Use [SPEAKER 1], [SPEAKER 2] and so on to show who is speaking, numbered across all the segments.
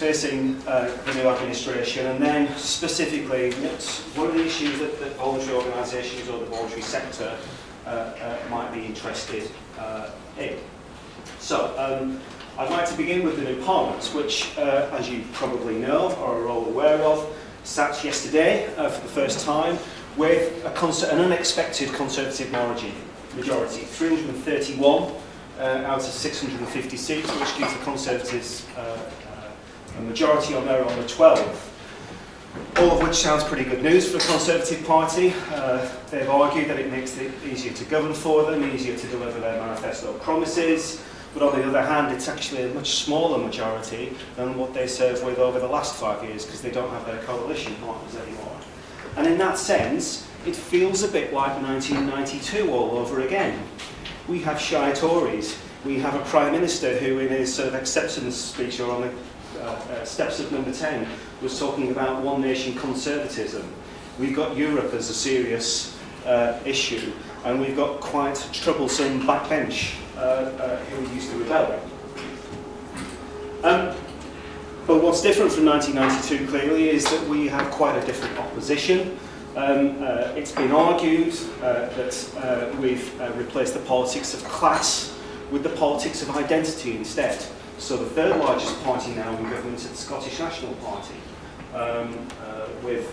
[SPEAKER 1] facing the new administration, and then specifically what are the issues that voluntary organisations or the voluntary sector might be interested in. So I'd like to begin with the new Parliament, which, as you probably know or are all aware of, sat yesterday for the first time with an unexpected Conservative majority, 331 out of 650 seats, which gives the Conservatives a majority on there on the 12th. All of which sounds pretty good news for the Conservative Party. They've argued that it makes it easier to govern for them, easier to deliver their manifesto promises, but on the other hand, it's actually a much smaller majority than what they served with over the last 5 years, because they don't have their coalition partners anymore. And in that sense, it feels a bit like 1992 all over again. We have shy Tories. We have a Prime Minister who, in his sort of acceptance speech or on the steps of number 10, was talking about one nation conservatism. We've got Europe as a serious issue, and we've got quite troublesome backbench who used to rebel. But what's different from 1992 clearly is that we have quite a different opposition. It's been argued that we've replaced the politics of class with the politics of identity instead. So the third largest party now in government is the Scottish National Party, with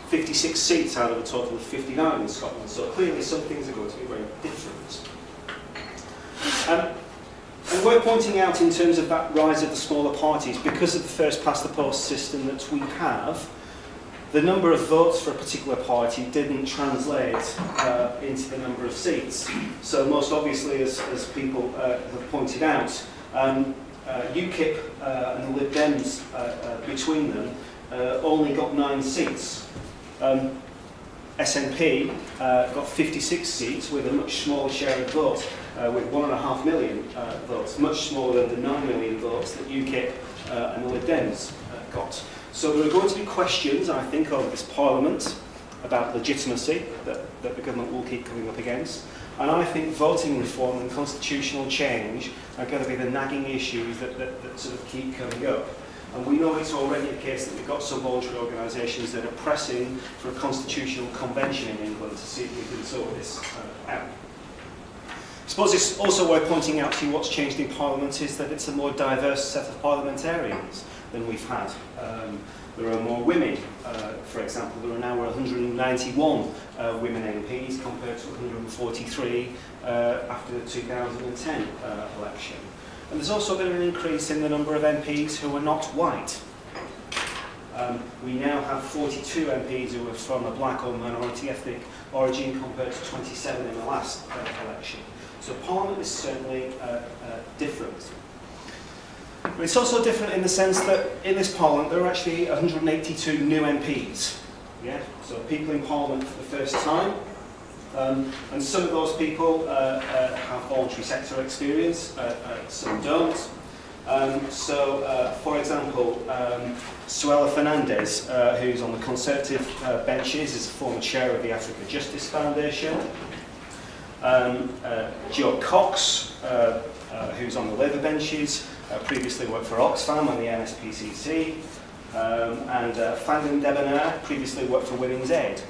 [SPEAKER 1] 56 seats out of a total of 59 in Scotland. So clearly some things are going to be very different. And we're pointing out in terms of that rise of the smaller parties, because of the first past the post system that we have, the number of votes for a particular party didn't translate into the number of seats. So most obviously, as people have pointed out, UKIP and the Lib Dems between them only got 9 seats. SNP got 56 seats with a much smaller share of votes, with 1.5 million votes, much smaller than the 9 million votes that UKIP and the Lib Dems got. So there are going to be questions, I think, over this Parliament about legitimacy that the government will keep coming up against. And I think voting reform and constitutional change are going to be the nagging issues that sort of keep coming up. And we know it's already a case that we've got some voluntary organisations that are pressing for a constitutional convention in England to see if we can sort this out. I suppose it's also worth pointing out to you what's changed in Parliament is that it's a more diverse set of parliamentarians than we've had. There are more women. For example, there are now 191 women MPs compared to 143 after the 2010 election. And there's also been an increase in the number of MPs who are not white. We now have 42 MPs who are from a black or minority ethnic origin compared to 27 in the last election. So Parliament is certainly different. But it's also different in the sense that in this Parliament there are actually 182 new MPs. Yeah? So people in Parliament for the first time. And some of those people have voluntary sector experience, some don't. For example, Suella Fernandez, who's on the Conservative benches, is a former chair of the Africa Justice Foundation. Joe Cox, who's on the Labour benches, previously worked for Oxfam and the NSPCC. And Fangin Debonair previously worked for Women's Aid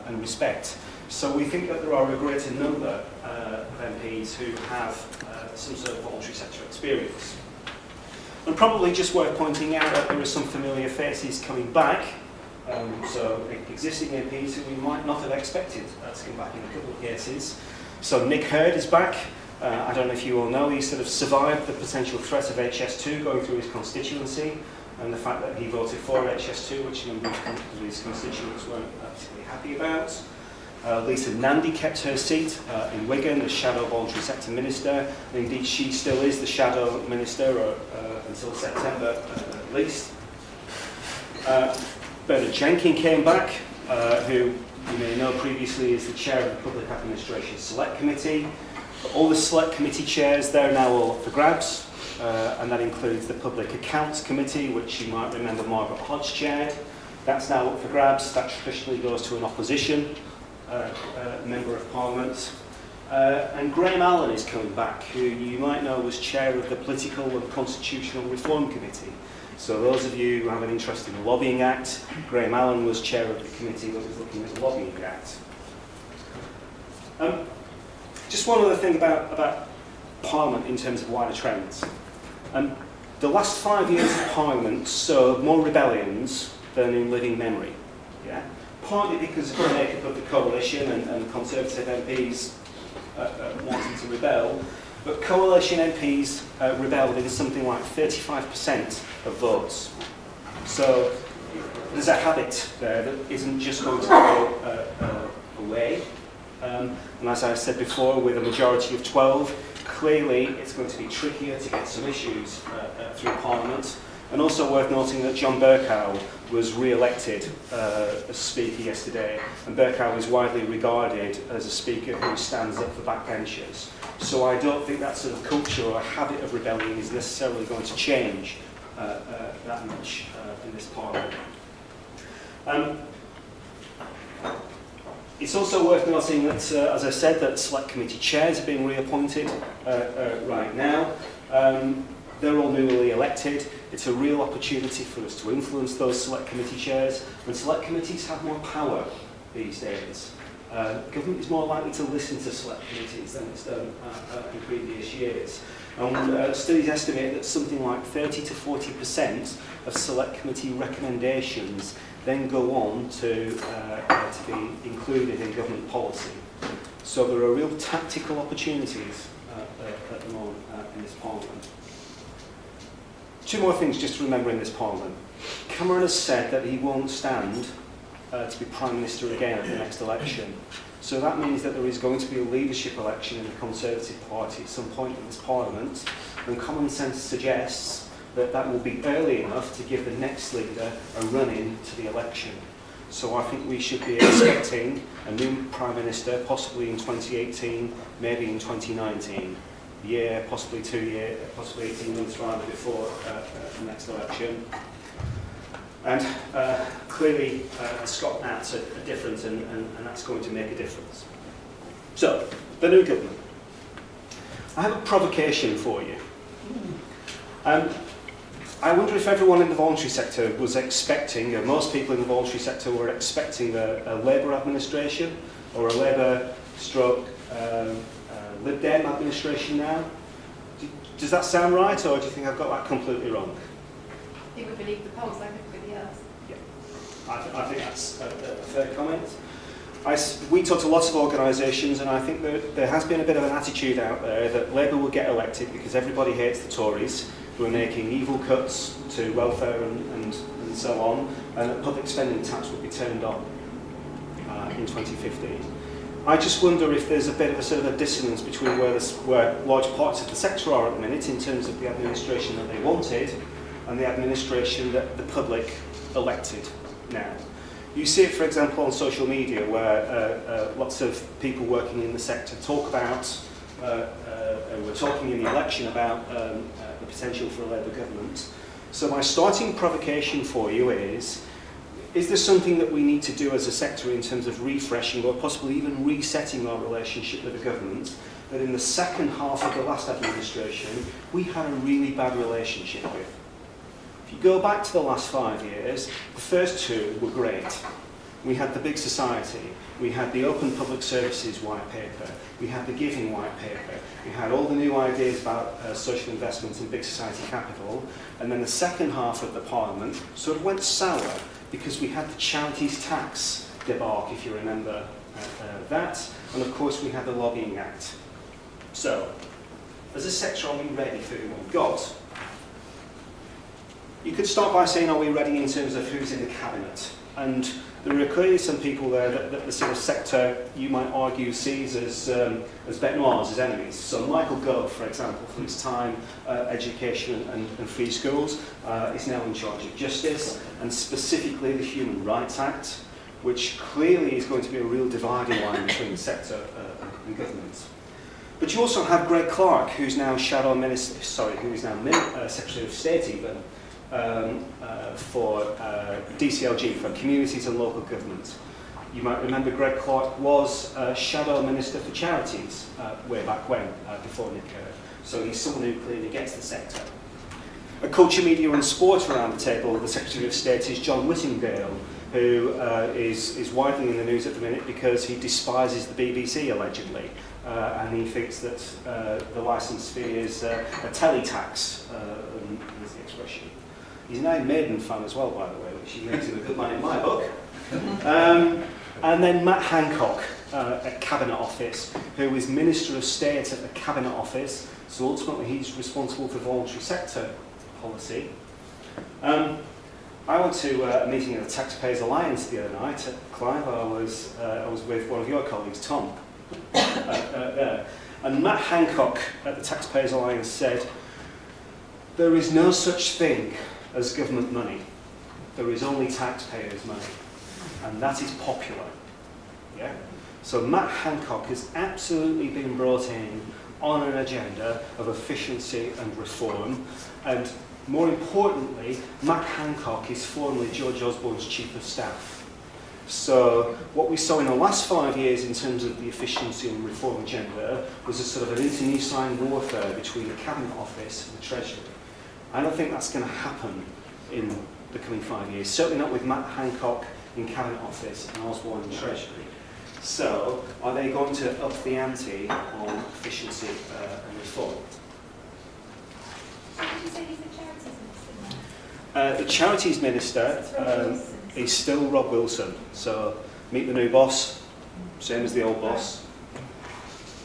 [SPEAKER 1] and Respect. So we think that there are a greater number of MPs who have some sort of voluntary sector experience. And probably just worth pointing out that there are some familiar faces coming back. So existing MPs who we might not have expected to come back in a couple of cases. So Nick Hurd is back. I don't know if you all know, he sort of survived the potential threat of HS2 going through his constituency, and the fact that he voted for HS2, which a number of his constituents weren't particularly happy about. Lisa Nandy kept her seat in Wigan as Shadow Voluntary Sector Minister. And indeed, she still is the Shadow Minister until September at least. Bernard Jenkin came back, who you may know previously is the chair of the Public Administration Select Committee. But all the Select Committee chairs, they're now all up for grabs. And that includes the Public Accounts Committee, which you might remember Margaret Hodge chaired. That's now up for grabs. That traditionally goes to an opposition member of Parliament. And Graham Allen is coming back, who you might know was chair of the Political and Constitutional Reform Committee. So those of you who have an interest in the Lobbying Act, Graham Allen was chair of the committee that was looking at the Lobbying Act. Just one other thing about Parliament in terms of wider trends. The last 5 years of Parliament saw more rebellions than in living memory. Yeah? Partly because of the makeup of the coalition and Conservative MPs wanting to rebel, but coalition MPs rebelled in something like 35% of votes. So there's a habit there that isn't just going to go away. And as I said before, with a majority of 12, clearly it's going to be trickier to get some issues through Parliament. And also worth noting that John Bercow was re-elected as Speaker yesterday, and Bercow is widely regarded as a Speaker who stands up for backbenchers. So I don't think that sort of culture or habit of rebellion is necessarily going to change that much in this Parliament. It's also worth noting that, as I said, that select committee chairs are being reappointed right now. They're all newly elected. It's a real opportunity for us to influence those select committee chairs, and select committees have more power these days. Government is more likely to listen to select committees than it's done in previous years. And studies estimate that something like 30 to 40% of select committee recommendations then go on to be included in government policy. So there are real tactical opportunities at the moment in this Parliament. Two more things just to remember in this Parliament. Cameron has said that he won't stand to be Prime Minister again at the next election. So that means that there is going to be a leadership election in the Conservative Party at some point in this Parliament, and common sense suggests that that will be early enough to give the next leader a run-in to the election. So I think we should be expecting a new Prime Minister, possibly in 2018, maybe in 2019. Year, possibly 2 years, possibly 18 months rather before the next election. And clearly Scott Nat's are different, and that's going to make a difference. So, the new government. I have a provocation for you. I wonder if everyone in the voluntary sector was expecting, or most people in the voluntary sector were expecting a Labour administration, or a Labour stroke Lib Dem administration now. Does that sound right, or do you think I've got that completely wrong?
[SPEAKER 2] I think we believe the polls like everybody else.
[SPEAKER 1] Yeah, I think that's a fair comment. We talk to lots of organisations, and I think there has been a bit of an attitude out there that Labour will get elected because everybody hates the Tories, who are making evil cuts to welfare and so on, and that public spending tax will be turned on in 2015. I just wonder if there's a bit of a sort of a dissonance between where large parts of the sector are at the minute in terms of the administration that they wanted and the administration that the public elected now. You see it, for example, on social media where lots of people working in the sector talk about, we're talking in the election about the potential for a Labour government. So my starting provocation for you is there something that we need to do as a sector in terms of refreshing or possibly even resetting our relationship with the government, that in the second half of the last administration we had a really bad relationship with? If you go back to the last 5 years, the first two were great. We had the Big Society, we had the Open Public Services White Paper, we had the Giving White Paper, we had all the new ideas about social investment and big society capital, and then the second half of the Parliament sort of went sour because we had the Charities Tax debacle, if you remember that, and of course we had the Lobbying Act. So, as a sector, are we ready for who we've got? You could start by saying, are we ready in terms of who's in the cabinet? And there are clearly some people there that the sort of sector, you might argue, sees as bête noirs, as enemies. So Michael Gove, for example, for his time, education and free schools, is now in charge of justice, and specifically the Human Rights Act, which clearly is going to be a real dividing line between the sector and government. But you also have Greg Clark, who's now Secretary of State even, for DCLG, for Communities and Local Government. You might remember Greg Clark was Shadow Minister for Charities way back when, before Nick Kerr. So he's someone who clearly gets the sector. At Culture, Media and Sport around the table, the Secretary of State is John Whittingdale, who is widely in the news at the minute because he despises the BBC, allegedly. And he thinks that the licence fee is a teletax, is the expression. He's an Iron Maiden fan as well, by the way, which makes him a good man in my book. And then Matt Hancock at Cabinet Office, who is Minister of State at the Cabinet Office, so ultimately he's responsible for voluntary sector policy. I went to a meeting of the Taxpayers Alliance the other night at Clive. I was with one of your colleagues, Tom, there. And Matt Hancock at the Taxpayers Alliance said, "There is no such thing as government money. There is only taxpayers' money. And that is popular." Yeah? So Matt Hancock has absolutely been brought in on an agenda of efficiency and reform. And more importantly, Matt Hancock is formerly George Osborne's Chief of Staff. So what we saw in the last 5 years in terms of the efficiency and reform agenda was a sort of an internecine warfare between the Cabinet Office and the Treasury. I don't think that's going to happen in the coming 5 years, certainly not with Matt Hancock in Cabinet Office and Osborne in Treasury. So are they going to up the ante on efficiency and reform?
[SPEAKER 2] So did you say he's the charities minister now?
[SPEAKER 1] The Charities Minister is still Rob Wilson. So meet the new boss, same as the old boss.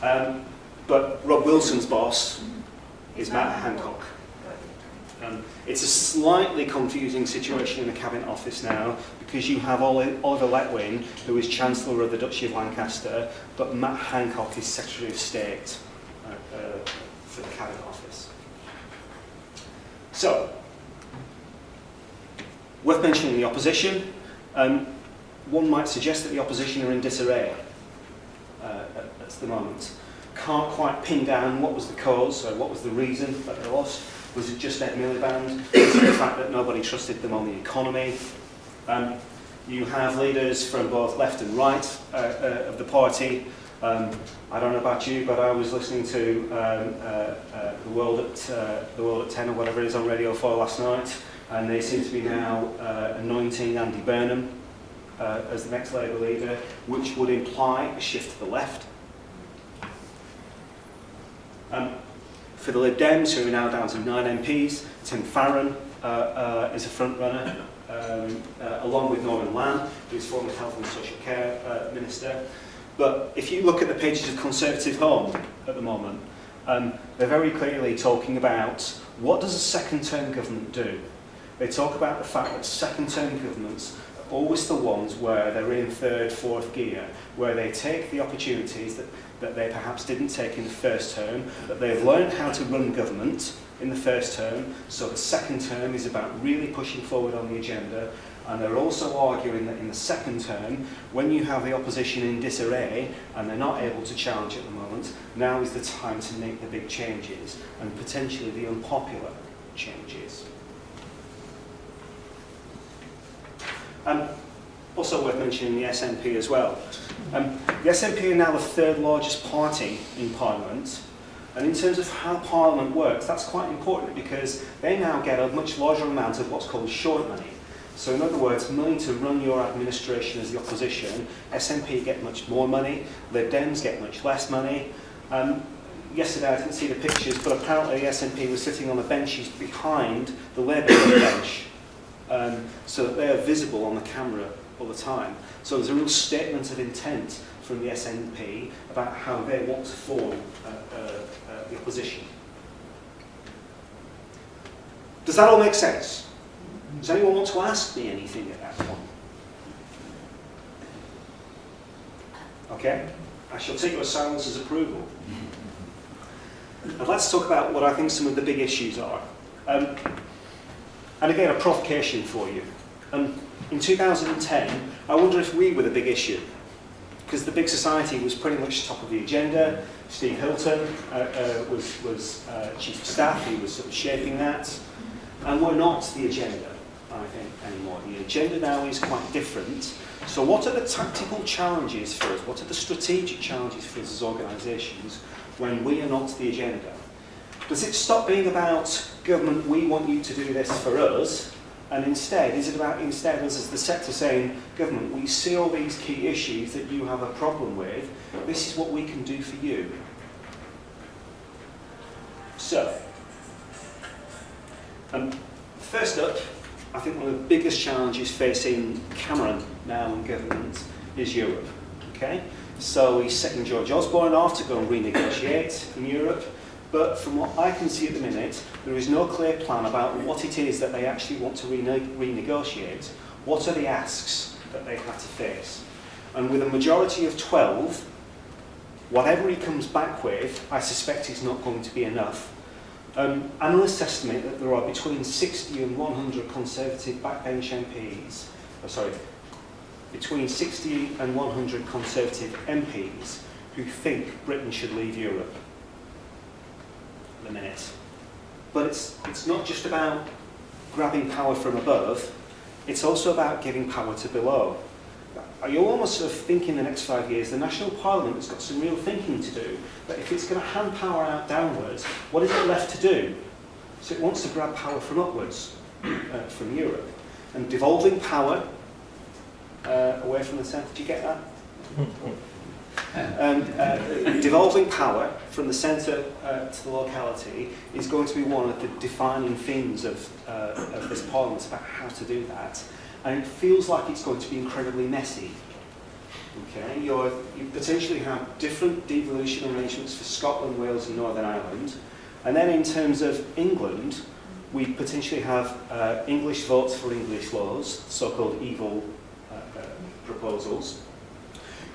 [SPEAKER 1] But Rob Wilson's boss is Matt Hancock. It's a slightly confusing situation in the Cabinet Office now because you have Oliver Letwin, who is Chancellor of the Duchy of Lancaster, but Matt Hancock is Secretary of State for the Cabinet Office. So, worth mentioning the opposition. One might suggest that the opposition are in disarray at the moment. Can't quite pin down what was the cause, or what was the reason that they lost. Was it just Ed Miliband? Was it the fact that nobody trusted them on the economy? You have leaders from both left and right of the party. I don't know about you, but I was listening to the World at 10 or whatever it is on Radio 4 last night, and they seem to be now anointing Andy Burnham as the next Labour leader, which would imply a shift to the left. For the Lib Dems, who are now down to 9 MPs, Tim Farron is a front runner, along with Norman Lamb, who is former Health and Social Care Minister. But if you look at the pages of Conservative Home at the moment, they're very clearly talking about what does a second-term government do? They talk about the fact that second-term governments are always the ones where they're in third, fourth gear, where they take the opportunities that they perhaps didn't take in the first term, that they've learned how to run government in the first term, so the second term is about really pushing forward on the agenda. And they're also arguing that in the second term, when you have the opposition in disarray and they're not able to challenge at the moment, now is the time to make the big changes and potentially the unpopular changes. Also worth mentioning the SNP as well. The SNP are now the third largest party in Parliament, and in terms of how Parliament works, that's quite important because they now get a much larger amount of what's called short money. So in other words, money to run your administration as the opposition. SNP get much more money, Lib Dems get much less money. Yesterday I didn't see the pictures, but apparently the SNP was sitting on the benches behind the Labour bench, so that they are visible on the camera all the time. So there's a real statement of intent from the SNP about how they want to form the opposition. Does that all make sense? Does anyone want to ask me anything at that point? Okay, I shall take your silence as approval. And let's talk about what I think some of the big issues are. And again, a provocation for you. In 2010, I wonder if we were the big issue. Because the big society was pretty much top of the agenda. Steve Hilton was Chief of Staff, he was sort of shaping that. And we're not the agenda. I think, anymore. The agenda now is quite different. So what are the tactical challenges for us? What are the strategic challenges for us as organisations when we are not the agenda? Does it stop being about government, we want you to do this for us, and instead, is it about instead us as the sector saying, government, we see all these key issues that you have a problem with, this is what we can do for you. So, first up, I think one of the biggest challenges facing Cameron now in government is Europe. Okay? So he's setting George Osborne off to go and renegotiate in Europe. But from what I can see at the minute, there is no clear plan about what it is that they actually want to renegotiate. What are the asks that they have to face? And with a majority of 12, whatever he comes back with, I suspect is not going to be enough. Analysts estimate that there are between 60 and 100 Conservative backbench MPs, between 60 and 100 Conservative MPs who think Britain should leave Europe at the minute. But it's not just about grabbing power from above, it's also about giving power to below. You almost sort of think in the next 5 years, the National Parliament has got some real thinking to do, but if it's going to hand power out downwards, what is it left to do? So it wants to grab power from upwards, from Europe, and devolving power away from the centre. Did you get that? Devolving power from the centre to the locality is going to be one of the defining themes of this Parliament about how to do that. And it feels like it's going to be incredibly messy. Okay, you potentially have different devolution arrangements for Scotland, Wales and Northern Ireland. And then in terms of England, we potentially have English votes for English laws, so-called evil proposals.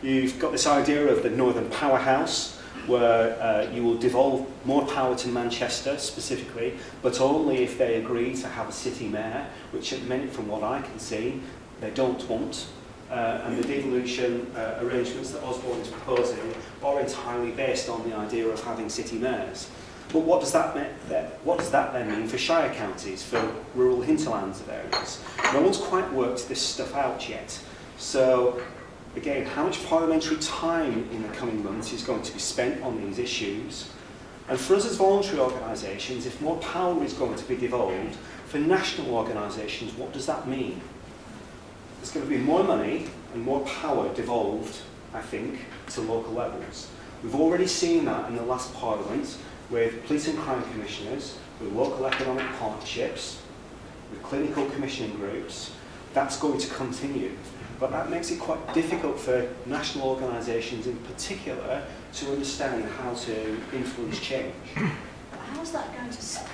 [SPEAKER 1] You've got this idea of the Northern Powerhouse, where you will devolve more power to Manchester specifically, but only if they agree to have a city mayor, which at the minute, from what I can see, they don't want. And the devolution arrangements that Osborne is proposing are entirely based on the idea of having city mayors. But what does that then mean for shire counties, for rural hinterlands of areas? No one's quite worked this stuff out yet. So, again, how much parliamentary time in the coming months is going to be spent on these issues? And for us as voluntary organisations, if more power is going to be devolved, for national organisations, what does that mean? There's going to be more money and more power devolved, I think, to local levels. We've already seen that in the last Parliament with police and crime commissioners, with local economic partnerships, with clinical commissioning groups. That's going to continue. But that makes it quite difficult for national organisations in particular to understand how to influence change.
[SPEAKER 3] How's that going to stack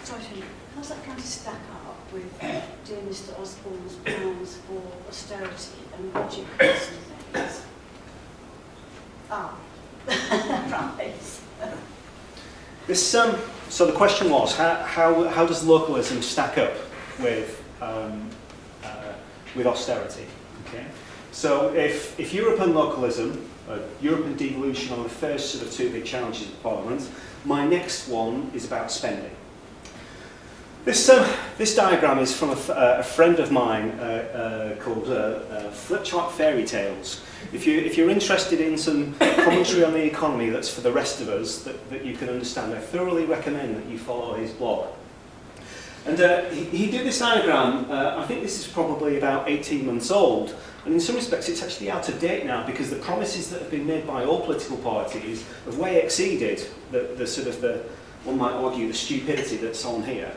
[SPEAKER 3] up with dear Mr. Osborne's plans for austerity and budget cuts and things? Right.
[SPEAKER 1] So the question was, how does localism stack up with austerity? Okay. So if Europe and localism, Europe and devolution are the first sort of two big challenges of Parliament, my next one is about spending. This diagram is from a friend of mine called Flipchart Fairy Tales. If you're interested in some commentary on the economy that's for the rest of us that you can understand, I thoroughly recommend that you follow his blog. And he did this diagram, I think this is probably about 18 months old, and in some respects it's actually out of date now because the promises that have been made by all political parties have way exceeded one might argue, the stupidity that's on here.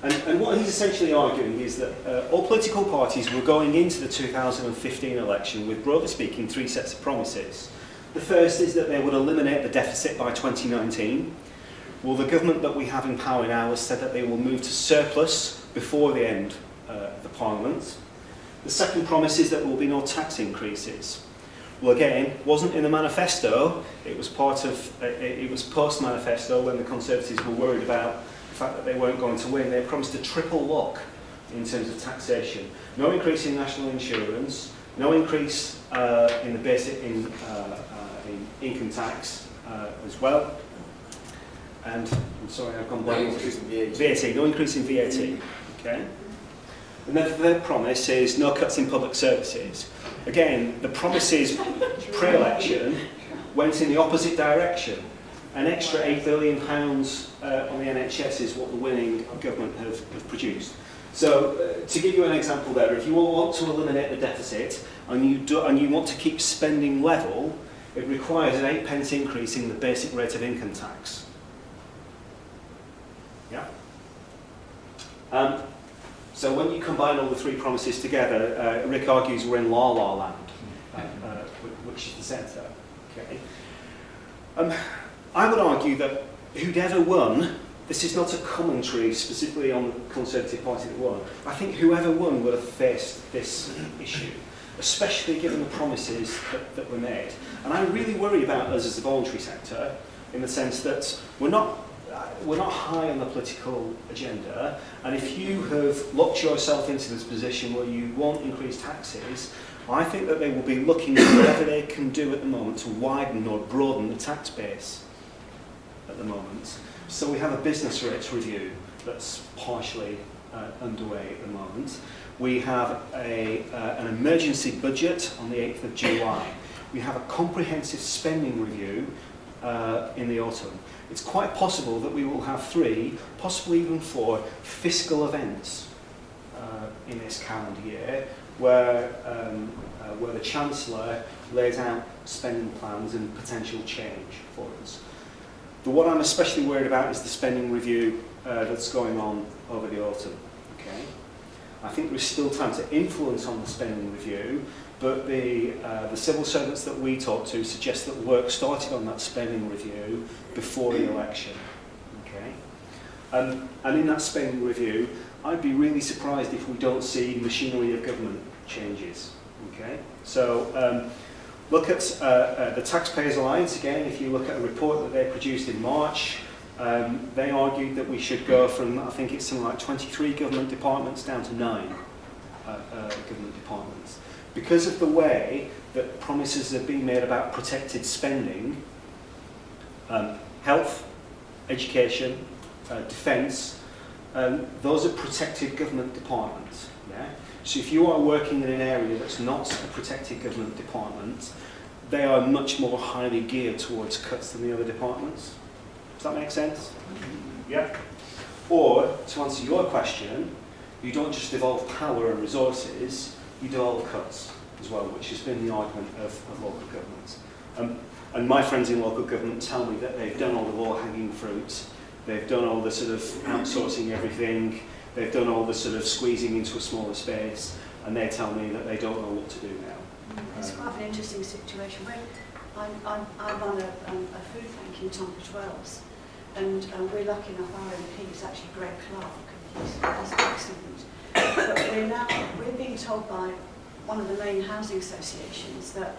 [SPEAKER 1] And what he's essentially arguing is that all political parties were going into the 2015 election with, broadly speaking, three sets of promises. The first is that they would eliminate the deficit by 2019. Well, the government that we have in power now has said that they will move to surplus before the end of the Parliament. The second promise is that there will be no tax increases. Well, again, wasn't in the manifesto. It was post-manifesto when the Conservatives were worried about the fact that they weren't going to win. They promised a triple lock in terms of taxation. No increase in national insurance, no increase in the basic in income tax as well. And I'm sorry, I've gone blank.
[SPEAKER 4] No increase in VAT.
[SPEAKER 1] VAT, no increase in VAT. Okay. And the third promise is no cuts in public services. Again, the promises pre-election went in the opposite direction. An extra £8 billion on the NHS is what the winning government have produced. So, to give you an example there, if you want to eliminate the deficit and you want to keep spending level, it requires an 8p increase in the basic rate of income tax. Yeah? So when you combine all the three promises together, Rick argues we're in la-la land, which is the centre. Okay. I would argue that who'd ever won, this is not a commentary specifically on the Conservative Party that won, I think whoever won would have faced this issue, especially given the promises that were made. And I really worry about us as a voluntary sector in the sense that we're not high on the political agenda, and if you have locked yourself into this position where you want increased taxes, I think that they will be looking at whatever they can do at the moment to widen or broaden the tax base at the moment. So we have a business rates review that's partially underway at the moment. We have an emergency budget on the 8th of July. We have a comprehensive spending review in the autumn. It's quite possible that we will have 3, possibly even 4, fiscal events in this calendar year where the Chancellor lays out spending plans and potential change for us. The one I'm especially worried about is the spending review that's going on over the autumn. Okay? I think there's still time to influence on the spending review, but the civil servants that we talk to suggest that work started on that spending review before the election. Okay? And in that spending review, I'd be really surprised if we don't see machinery of government changes. Okay? So look at the Taxpayers Alliance again. If you look at a report that they produced in March, they argued that we should go from, I think it's something like 23 government departments down to 9 government departments. Because of the way that promises have been made about protected spending, health, education, defence, those are protected government departments. Yeah? So if you are working in an area that's not a protected government department, they are much more highly geared towards cuts than the other departments. Does that make sense? Yeah. Or, to answer your question, you don't just devolve power and resources, you devolve cuts as well, which has been the argument of local governments. And my friends in local government tell me that they've done all the low-hanging fruit, they've done all the sort of outsourcing everything, they've done all the sort of squeezing into a smaller space, and they tell me that they don't know what to do now.
[SPEAKER 3] It's quite an interesting situation. I'm on a food bank in Tunbridge Wells, and we're lucky enough, our MP is actually Greg Clark, and he's excellent. But we're being told by one of the main housing associations that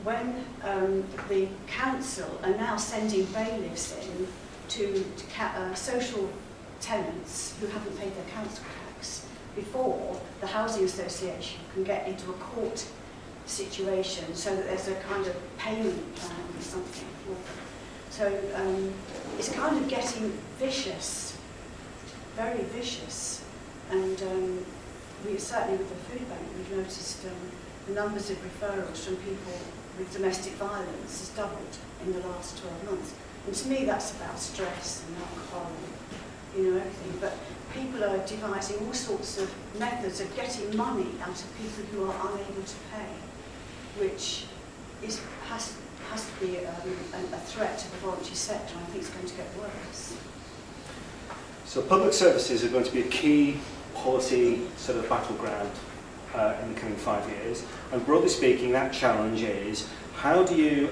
[SPEAKER 3] when the council are now sending bailiffs in to social tenants who haven't paid their council tax before the housing association can get into a court situation, so that there's a kind of payment plan or something for them. So it's kind of getting vicious, very vicious, and we certainly with the food bank we've noticed the numbers of referrals from people with domestic violence has doubled in the last 12 months. And to me that's about stress and alcohol, everything. But people are devising all sorts of methods of getting money out of people who are unable to pay, which has to be a threat to the voluntary sector, and I think it's going to get worse.
[SPEAKER 1] So public services are going to be a key policy sort of battleground in the coming 5 years. And broadly speaking, that challenge is how do you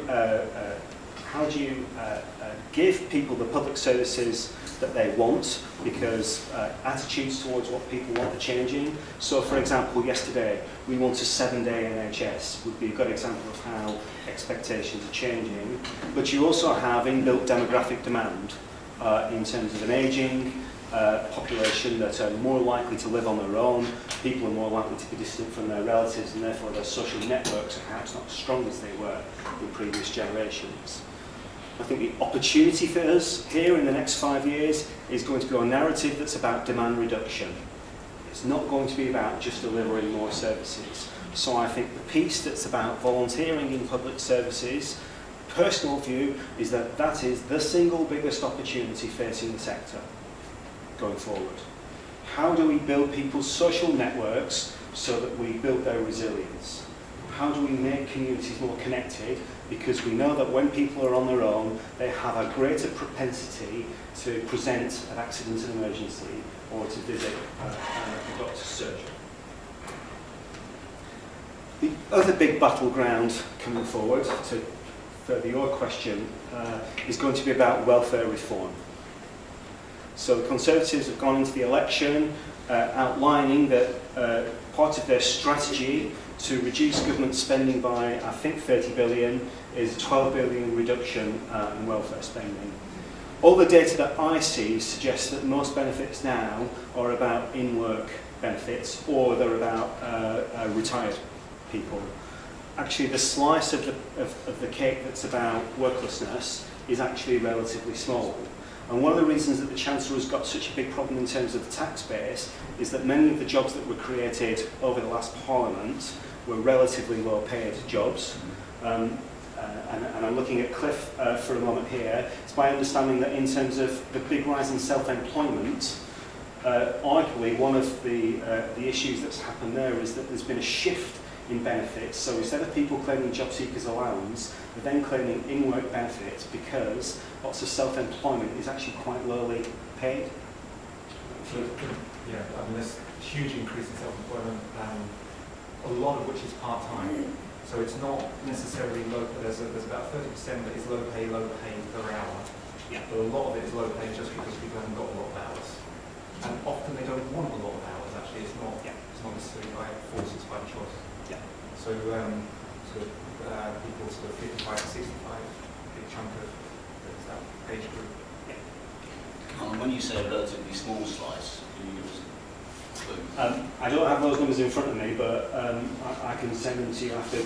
[SPEAKER 1] give people the public services that they want, because attitudes towards what people want are changing. So for example, yesterday we want a 7-day NHS would be a good example of how expectations are changing. But you also have inbuilt demographic demand in terms of an ageing population that are more likely to live on their own, people are more likely to be distant from their relatives, and therefore their social networks are perhaps not as strong as they were in previous generations. I think the opportunity for us here in the next 5 years is going to be a narrative that's about demand reduction. It's not going to be about just delivering more services. So I think the piece that's about volunteering in public services, personal view, is that that is the single biggest opportunity facing the sector going forward. How do we build people's social networks so that we build their resilience? How do we make communities more connected? Because we know that when people are on their own, they have a greater propensity to present an accident and emergency or to visit a doctor's surgery. The other big battleground coming forward, to further your question, is going to be about welfare reform. So the Conservatives have gone into the election outlining that part of their strategy to reduce government spending by, I think, 30 billion is a 12 billion reduction in welfare spending. All the data that I see suggests that most benefits now are about in-work benefits, or they're about retired people. Actually, the slice of the cake that's about worklessness is actually relatively small. And one of the reasons that the Chancellor has got such a big problem in terms of the tax base is that many of the jobs that were created over the last Parliament were relatively low-paid jobs. And I'm looking at Cliff for a moment here. It's my understanding that in terms of the big rise in self-employment, arguably one of the issues that's happened there is that there's been a shift in benefits. So instead of people claiming job seekers allowance, they're then claiming in-work benefits because lots of self-employment is actually quite lowly paid.
[SPEAKER 4] So, yeah, I mean, there's a huge increase in self-employment, a lot of which is part-time. So it's not necessarily low, there's about 30% that is low pay per hour.
[SPEAKER 1] Yeah.
[SPEAKER 4] But a lot of it is low pay just because people haven't got a lot of hours. And often they don't want a lot of hours, actually. It's not necessarily by force, it's by choice.
[SPEAKER 1] Yeah.
[SPEAKER 4] So, people sort of 55 to 65, big chunk of that age group.
[SPEAKER 5] And when you say a relatively small slice, can you give us a clue?
[SPEAKER 1] I don't have those numbers in front of me, but I can send them to you after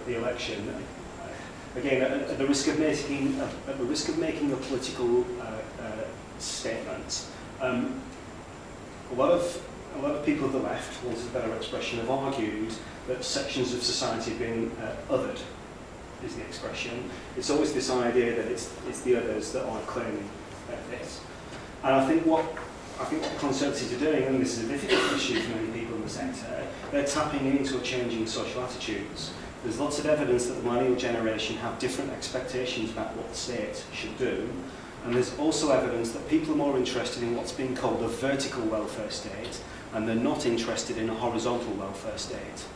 [SPEAKER 1] the election. Again, at the risk of making a political statement, a lot of people of the left, want a better expression, have argued that sections of society have been othered, is the expression. It's always this idea that it's the others that are claiming benefits. And I think what the Conservatives are doing, and this is a difficult issue for many people in the sector, they're tapping into a changing social attitudes. There's lots of evidence that the millennial generation have different expectations about what the state should do. And there's also evidence that people are more interested in what's being called a vertical welfare state, and they're not interested in a horizontal welfare state.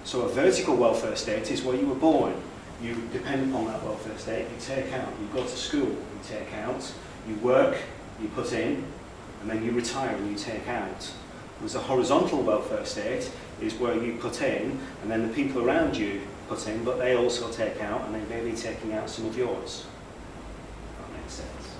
[SPEAKER 1] So a vertical welfare state is where you were born. You depend upon that welfare state, you take out. You go to school, you take out. You work, you put in, and then you retire and you take out. Whereas a horizontal welfare state is where you put in, and then the people around you put in, but they also take out, and they may be taking out some of yours. That makes sense.